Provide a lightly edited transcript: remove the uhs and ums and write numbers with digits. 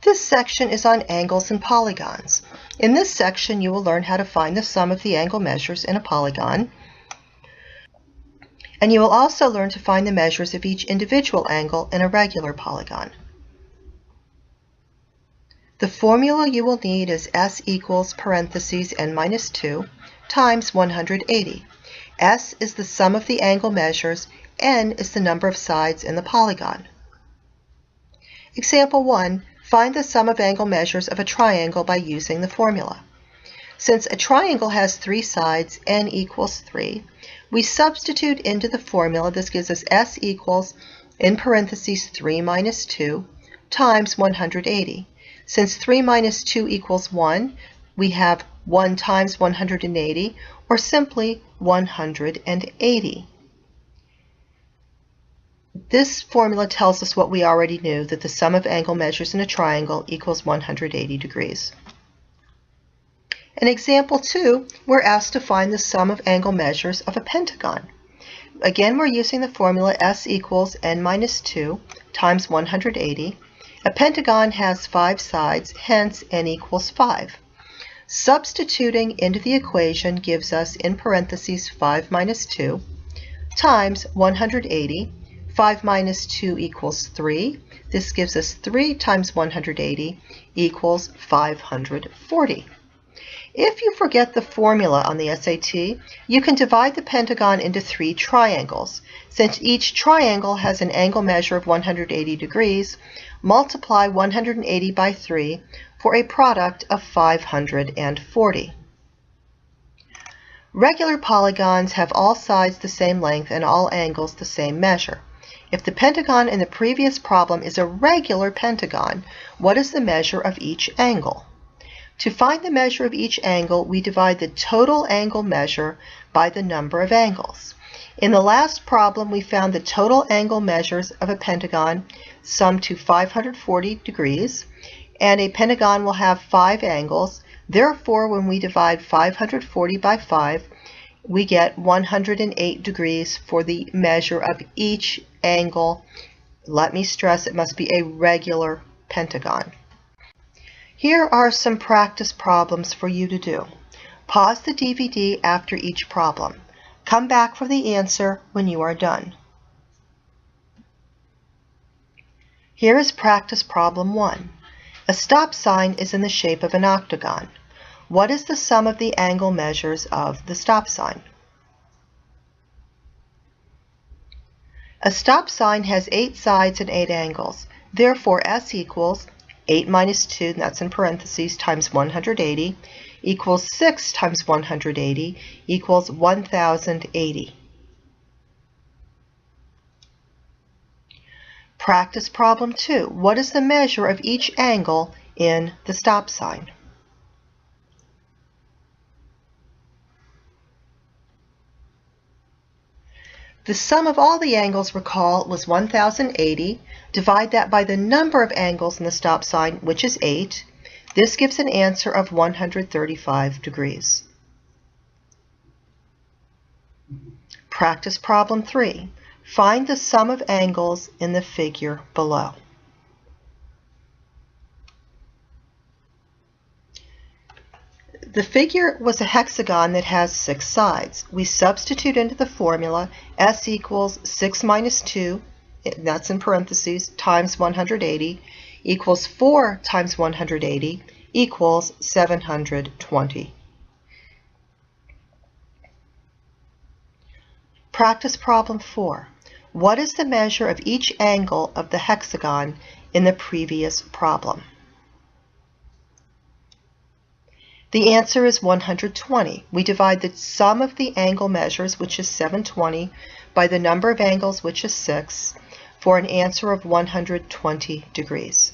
This section is on angles and polygons. In this section, you will learn how to find the sum of the angle measures in a polygon. And you will also learn to find the measures of each individual angle in a regular polygon. The formula you will need is S equals parentheses n minus 2 times 180. S is the sum of the angle measures, n is the number of sides in the polygon. Example 1. Find the sum of angle measures of a triangle by using the formula. Since a triangle has 3 sides, n equals 3, we substitute into the formula. This gives us S equals, in parentheses, 3 minus 2 times 180. Since 3 minus 2 equals 1, we have 1 times 180, or simply 180. This formula tells us what we already knew, that the sum of angle measures in a triangle equals 180 degrees. In example 2, we're asked to find the sum of angle measures of a pentagon. Again, we're using the formula S equals n minus 2 times 180. A pentagon has 5 sides, hence n equals 5. Substituting into the equation gives us, in parentheses, 5 minus 2 times 180. 5 minus 2 equals 3. This gives us 3 times 180 equals 540. If you forget the formula on the SAT, you can divide the pentagon into 3 triangles. Since each triangle has an angle measure of 180 degrees, multiply 180 by 3 for a product of 540. Regular polygons have all sides the same length and all angles the same measure. If the pentagon in the previous problem is a regular pentagon, what is the measure of each angle? To find the measure of each angle, we divide the total angle measure by the number of angles. In the last problem, we found the total angle measures of a pentagon sum to 540 degrees, and a pentagon will have 5 angles. Therefore, when we divide 540 by 5, we get 108 degrees for the measure of each angle. Let me stress, it must be a regular pentagon. Here are some practice problems for you to do. Pause the DVD after each problem. Come back for the answer when you are done. Here is practice problem 1. A stop sign is in the shape of an octagon. What is the sum of the angle measures of the stop sign? A stop sign has 8 sides and 8 angles. Therefore, S equals 8 minus 2, and that's in parentheses, times 180, equals 6 times 180, equals 1080. Practice problem 2. What is the measure of each angle in the stop sign? The sum of all the angles, recall, was 1080. Divide that by the number of angles in the stop sign, which is 8. This gives an answer of 135 degrees. Practice problem 3. Find the sum of angles in the figure below. The figure was a hexagon that has 6 sides. We substitute into the formula S equals 6 minus 2, that's in parentheses, times 180, equals 4 times 180, equals 720. Practice problem 4. What is the measure of each angle of the hexagon in the previous problem? The answer is 120. We divide the sum of the angle measures, which is 720, by the number of angles, which is 6, for an answer of 120 degrees.